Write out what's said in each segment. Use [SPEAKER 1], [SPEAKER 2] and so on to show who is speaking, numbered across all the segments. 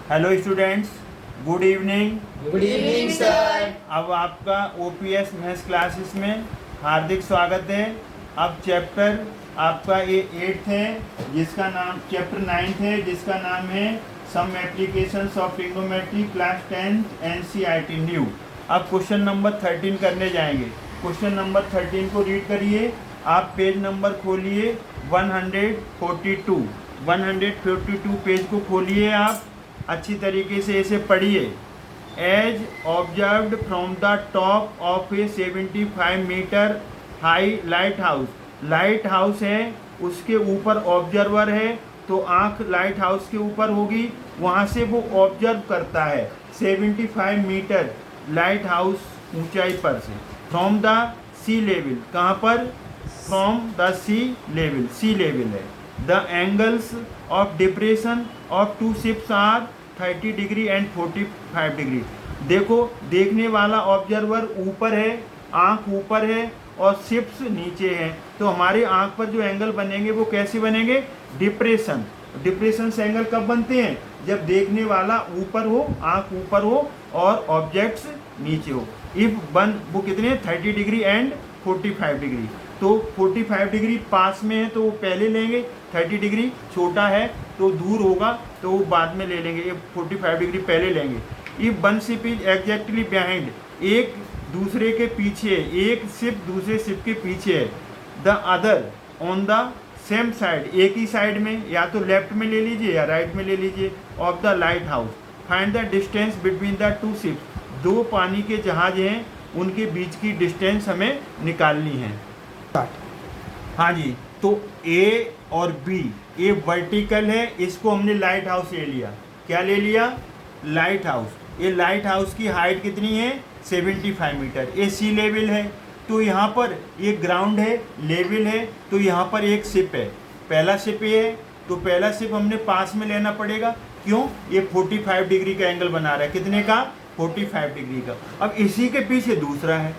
[SPEAKER 1] Hello students, good evening.
[SPEAKER 2] Good evening sir.
[SPEAKER 1] अब आपका OPS maths classes में हार्दिक स्वागत है। अब चैप्टर आपका ये 8th है जिसका नाम चैप्टर 9th है जिसका नाम है some applications of trigonometry class 10th NCERT new. अब क्वेश्चन नंबर 13 करने जाएंगे। क्वेश्चन नंबर 13 को रीड करिए। आप पेज नंबर खोलिए 142 पेज को खोलिए। आप अच्छी तरीके से इसे पढ़िए। As observed from the top of a 75 metre high light house. Light house है, उसके ऊपर ऑब्जर्वर है, तो आंख लाइट हाउस के ऊपर होगी, वहाँ से वो ऑब्जर्व करता है 75 मीटर लाइट हाउस ऊंचाई पर से। फ्रॉम द सी लेवल, कहाँ पर? From the sea level, sea level है। The angles of depression of two ships are 30 degree and 45 degree. देखो, देखने वाला ऑब्जर्वर ऊपर है, आंख ऊपर है और शिप्स नीचे है, तो हमारी आंख पर जो एंगल बनेंगे वो कैसे बनेंगे? डिप्रेशन। डिप्रेशन से एंगल कब बनते हैं? जब देखने वाला ऊपर हो, आंख ऊपर हो और ऑब्जेक्ट्स नीचे हो। इफ वन वो कितने? 30 डिग्री एंड 45 डिग्री। तो 45 डिग्री पास में है तो वो पहले लेंगे, 30 डिग्री छोटा है तो दूर होगा तो वो बाद में ले लेंगे, ये 45 डिग्री पहले लेंगे। If one ship is exactly behind, एक दूसरे के पीछे, एक शिप दूसरे शिप के पीछे है। The other on the same side, एक ही साइड में, या तो लेफ्ट में ले लीजिए या राइट में ले लीजिए, of the light house. Find the distance between the two ships. दो पानी के जहाज हैं, उनके बीच की डिस्टेंस हमें निकालनी है। हाँ जी, तो ए और बी, ए वर्टिकल है, इसको हमने लाइट हाउस ले लिया। क्या ले लिया? Light house. ये लाइट हाउस की हाइट कितनी है? 75 मीटर। ये सी लेवल है, तो यहाँ पर ये ग्राउंड है, लेवल है, तो यहाँ पर एक शिप है। पहला शिप ये है, तो पहला शिप हमने पास में लेना पड़ेगा। क्यों? ये 45 डिग्री का एंगल बना रहा है। कितने का? 45 डिग्री का। अब इसी के पीछे दूसरा है,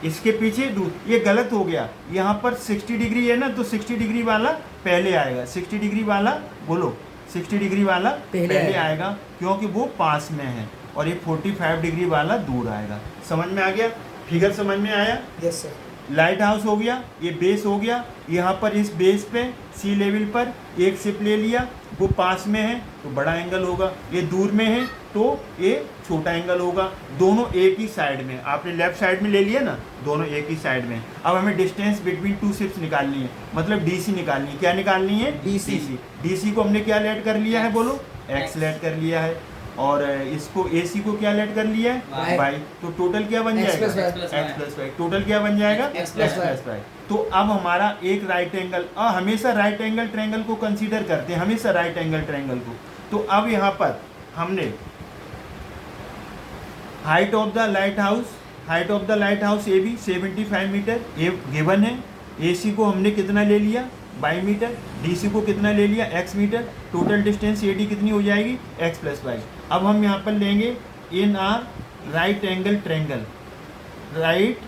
[SPEAKER 1] इसके पीछे ये गलत हो गया। यहाँ पर 60 डिग्री है ना, तो 60 डिग्री वाला पहले आएगा। 60 डिग्री वाला बोलो, 60 डिग्री वाला पहले आएगा क्योंकि वो पास में है, और ये 45 डिग्री वाला दूर आएगा। समझ में आ गया? फिगर समझ में आया?
[SPEAKER 2] Yes sir.
[SPEAKER 1] लाइट हाउस हो गया, ये बेस हो गया। यहाँ पर इस बेस पे सी लेवल पर एक शिप ले लिया, वो पास में है तो बड़ा एंगल होगा, ये दूर में है तो ये छोटा एंगल होगा। दोनों एक ही साइड में, आपने लेफ्ट साइड में ले लिया ना, दोनों एक ही साइड में। अब हमें डिस्टेंस बिटवीन टू शिप्स निकालनी है, मतलब डीसी निकालनी है। क्या निकालनी है?
[SPEAKER 2] डीसी।
[SPEAKER 1] डीसी को हमने क्या लेट कर लिया है? बोलो, एक्स लेट कर लिया है। और इसको एसी को क्या लेट कर लिया है? वाई। तो टोटल क्या बन जाएगा? X plus Y. टोटल क्या बन जाएगा?
[SPEAKER 2] X plus
[SPEAKER 1] y. तो अब हमारा एक राइट एंगल, हमेशा राइट एंगल ट्रायंगल को कंसीडर करते हैं, हमेशा राइट एंगल ट्रायंगल को। तो अब यहाँ पर हमने height of the light house A B 75 metre, ये गिवन है। एसी को हमने कितना ले लिया? 22 मीटर। डीसी को कितना ले लिया? x metre. Total distance AD कितनी हो जाएगी? x plus y. अब हम यहाँ पर लेंगे in our right angle triangle, right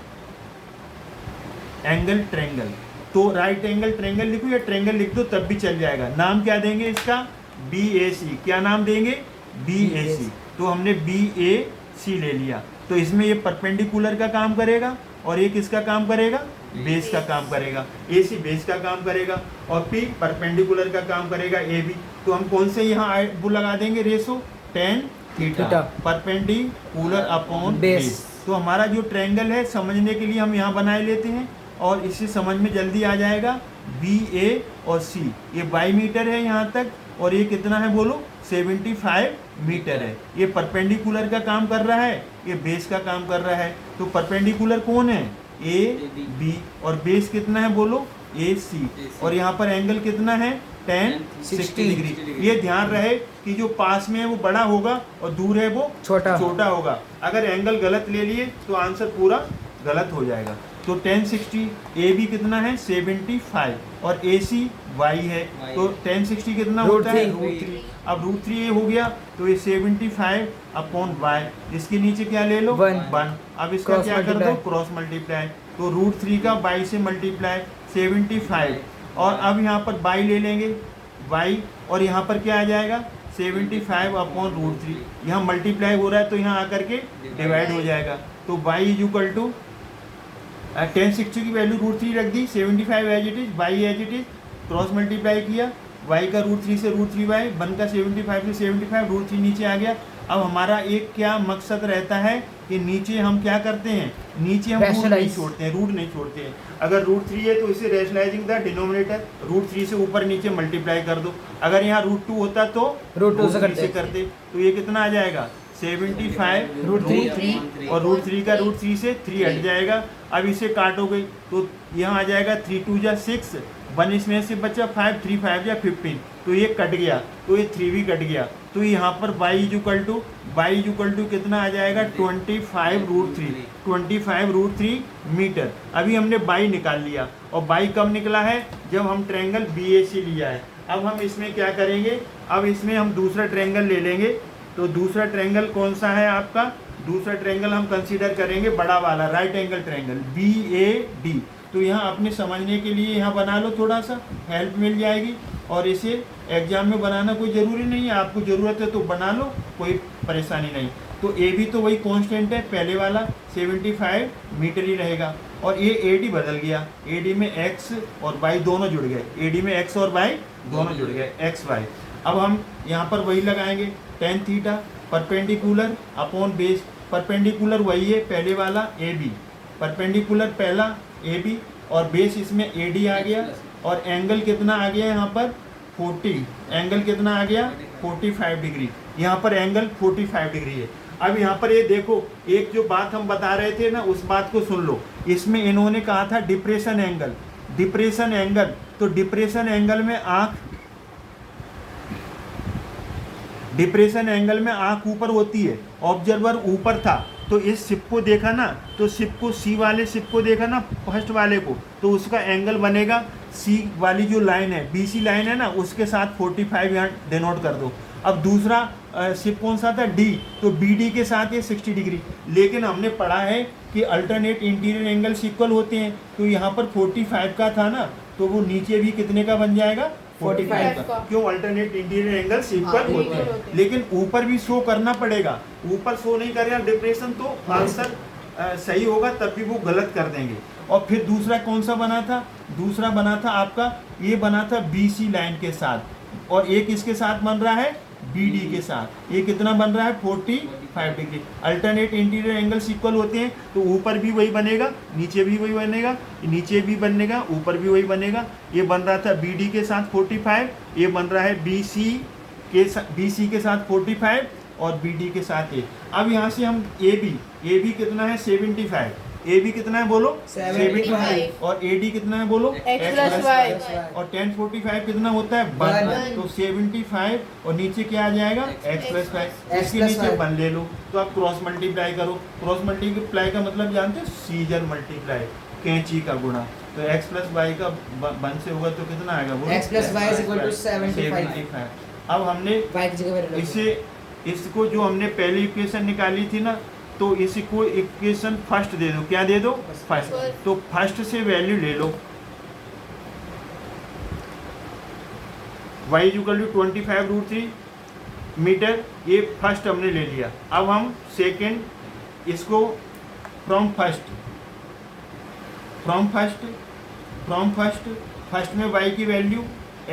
[SPEAKER 1] angle triangle. तो राइट एंगल ट्रायंगल लिखो या ट्रायंगल लिख दो तब भी चल जाएगा। नाम क्या देंगे इसका? BAC। क्या नाम देंगे? BAC। तो हमने BAC ले लिया, तो इसमें ये परपेंडिकुलर का काम करेगा और ये किसका काम करेगा? बेस का काम करेगा। AC बेस का काम करेगा और P परपेंडिकुलर का काम करेगा AB। तो हम कौन से यहाँ वो लगा देंगे? Ratio tan theta, perpendicular upon base. तो हमारा जो ट्रायंगल है, समझने के लिए हम यहाँ बनाए लेते हैं और इसे समझ में जल्दी आ जाएगा। BA और C, ये 22 मीटर है यहाँ तक, और ये कितना है बोलो? 75 मीटर है। ये परपेंडिकुलर का काम कर रहा है, ये बेस का काम कर रहा है। तो परपेंडिकुलर कौन है? AB। और बेस कितना है बोलो? AC। और यहाँ पर एंगल कितना है? tan 60 degree. ये ध्यान रहे कि जो पास में है वो बड़ा होगा और दूर है वो छोटा होगा। अगर एंगल गलत ले लिए तो आंसर पूरा गलत हो जाएगा। तो tan 60, AB कितना है? 75 और AC Y है, तो tan 60 कितना होता है? √3। अब √3 ये हो गया, तो ये 75 अपॉन Y। इसके नीचे क्या ले लो? 1। अब इसका क्या कर दो? Cross multiply. तो √3 का Y से मल्टीप्लाई 75, और अब यहाँ पर Y ले लेंगे, Y, और यहाँ पर क्या आ जाएगा? 75 अपॉन रूट 3, यहाँ मल्टीप्लाई हो रहा है तो यहाँ आकर के डिवाइड हो जाएगा। तो y इज इक्वल टू 1060 की वैल्यू रूट 3 रख दी, 75 as it is, y as it is, cross multiply किया, y का रूट 3 से रूट 3y, वन का 75 से 75, रूट 3 नीचे आ गया। अब हमारा एक क्या मकसद रहता है कि नीचे हम क्या करते हैं, नीचे हम रूट नहीं छोड़ते हैं, रूट नहीं छोड़ते हैं। अगर रूट 3 है तो इसे रैशनलाइजिंग द डिनोमिनेटर, रूट 3 से ऊपर नीचे मल्टीप्लाई कर दो। अगर यहाँ रूट 2 होता तो
[SPEAKER 3] रूट 2 से
[SPEAKER 1] 3 से करते, तो ये कितना आ जाएगा 75 रूट 3 और रूट 3 का रूट 3 से 3 हट जाएगा। अब इसे काटोगे तो यहाँ आ जाएगा 3 2 जा 6, 1 इसमें से बचा 5, 3 5 या 15, तो ये कट गया, तो ये 3 भी कट गया। तो यहाँ पर y इक्वल टू कितना आ जाएगा 25 रूट 3, 25 रूट 3 मीटर। अभी हमने y निकाल लिया, और y कब निकला है, जब हम ट्रायंगल BAC लिया है। अब हम इसमें क्या करेंगे, अब इसमें हम दूसरा ट्रायंगल ले लेंगे। तो दूसरा ट्रायंगल कौन सा है आपका, दूसरा ट्रायंगल हम कंसीडर करेंगे बड़ा वाला राइट एंगल ट्रायंगल BAD। तो यहाँ अपने समझने के लिए यहाँ बना लो, थोड़ा सा हेल्प मिल जाएगी। और इसे एग्जाम में बनाना कोई ज़रूरी नहीं है, आपको ज़रूरत है तो बना लो, कोई परेशानी नहीं। तो ए भी तो वही कांस्टेंट है, पहले वाला 75 मीटर ही रहेगा। और ये AD बदल गया, AD में x और y दोनों जुड़ गए, AD में x और y दोनों जुड़ गए, XY। अब हम यहाँ पर वही लगाएंगे tan theta perpendicular upon base, perpendicular वही है पहले वाला AB, परपेंडिकुलर पहला AB और बेस इसमें AD आ गया। और एंगल कितना आ गया यहाँ पर 40, एंगल कितना आ गया 45 डिग्री, यहाँ पर एंगल 45 डिग्री है। अब यहाँ पर ये देखो, एक जो बात हम बता रहे थे ना, उस बात को सुन लो। इसमें इन्होंने कहा था डिप्रेशन एंगल, डिप्रेशन एंगल, तो डिप्रेशन एंगल में आँख, डिप्रेशन एंगल में आँख ऊपर होती है, ऑब्जर्वर ऊपर था। तो इस शिप को देखा ना, तो शिप को सी वाले शिप को देखा ना, फर्स्ट वाले को, तो उसका एंगल बनेगा सी वाली जो लाइन है, BC लाइन है ना, उसके साथ 45 यहाँ डिनोट कर दो। अब दूसरा शिप कौन सा था D, तो BD के साथ ये 60 डिग्री। लेकिन हमने पढ़ा है कि अल्टरनेट इंटीरियर एंगल्स इक्वल होते हैं, तो यहाँ पर 45 का था ना, तो वो नीचे भी कितने का बन जाएगा 45 का। क्यों, अल्टरनेट इंटीरियर एंगल्स इक्वल होते हैं। लेकिन ऊपर भी शो करना पड़ेगा, ऊपर शो नहीं करेगा डिप्रेशन तो आंसर सही होगा, तब भी वो गलत कर देंगे। और फिर दूसरा कौन सा बना था, दूसरा बना था आपका, ये बना था BC लाइन के साथ, और एक इसके साथ बन रहा है BD के साथ। ये कितना बन रहा है 45 degree. Alternate interior angles equal होते हैं, तो ऊपर भी वही बनेगा, नीचे भी वही बनेगा, नीचे भी बनेगा, ऊपर भी वही बनेगा। ये बन रहा था BD के साथ 45, ये बन रहा है BC के साथ 45 और BD के साथ 1। अब यहाँ से हम AB कितना है 75, AB कितना है बोलो 75, और AD कितना है बोलो
[SPEAKER 2] X plus Y,
[SPEAKER 1] और 1045 कितना होता है 1, तो 75 और नीचे क्या आ जाएगा x प्लस 5, इसके नीचे 1 ले लो। तो आप क्रॉस मल्टीप्लाई करो, क्रॉस मल्टीप्लाई का मतलब जानते हो, सीजर मल्टीप्लाई, कैंची का गुणा। तो x प्लस वाई का 1 से होगा तो कितना आएगा वो
[SPEAKER 3] x plus y is equal to 75।
[SPEAKER 1] अब हमने
[SPEAKER 3] y की जगह पे
[SPEAKER 1] इसे, इसको जो हमने पहली इक्वेशन निकाली थी ना, तो इसको इक्वेशन फर्स्ट दे दो, क्या दे दो फर्स्ट। तो फर्स्ट से वैल्यू ले लो, y equal to 25 root 3 metre, ये फर्स्ट हमने ले लिया। अब हम सेकेंड, इसको फ्रॉम फर्स्ट फर्स्ट में y की value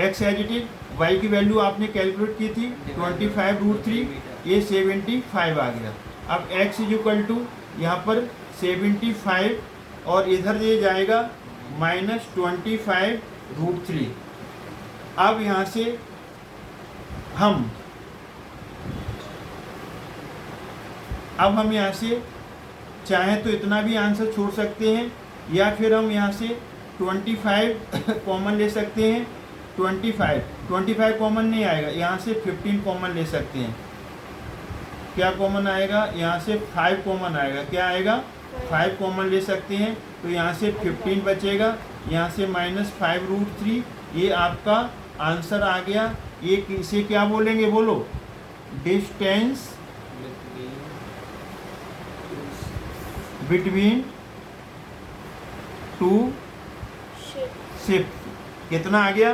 [SPEAKER 1] x as it is, y की वैल्यू आपने कैलकुलेट की थी 25 रूट 3, ये 75 आ गया। अब x इज इक्वल टू यहाँ पर 75 और इधर ये जाएगा -25 रूट 3। अब यहाँ से हम यहाँ से चाहें तो इतना भी आंसर छोड़ सकते हैं, या फिर हम यहाँ से 25 कॉमन ले सकते हैं। 25 कॉमन नहीं आएगा, यहाँ से 15 कॉमन ले सकते हैं। क्या कॉमन आएगा, यहाँ से 5 कॉमन आएगा, क्या आएगा 5 कॉमन ले सकते हैं। तो यहाँ से 15 बचेगा, यहाँ से -5 रूट 3, ये आपका आंसर आ गया। ये इसे क्या बोलेंगे बोलो, डिस्टेंस बिटवीन टू शिप। कितना आ गया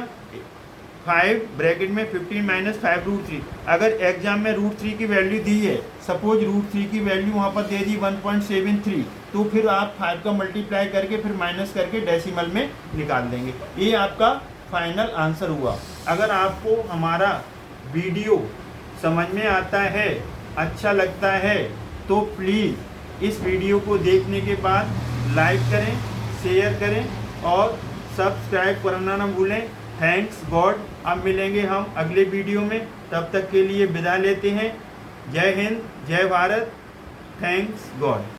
[SPEAKER 1] 5 ब्रैकेट में 15 माइनस 5 रूट 3। अगर एग्जाम में रूट 3 की वैल्यू दी है, सपोज रूट 3 की वैल्यू वहाँ पर दे दी 1.73, तो फिर आप 5 का मल्टीप्लाई करके फिर माइनस करके डेसिमल में निकाल देंगे। ये आपका फाइनल आंसर हुआ। अगर आपको हमारा वीडियो समझ में आता है, अच्छा लगता है, तो प्लीज़ इस वीडियो को देखने के बाद लाइक करें, शेयर करें और सब्सक्राइब करना ना भूलें। Thanks God. अब मिलेंगे हम अगले वीडियो में, तब तक के लिए विदा लेते हैं। जय हिंद, जय भारत, थैंक्स गॉड।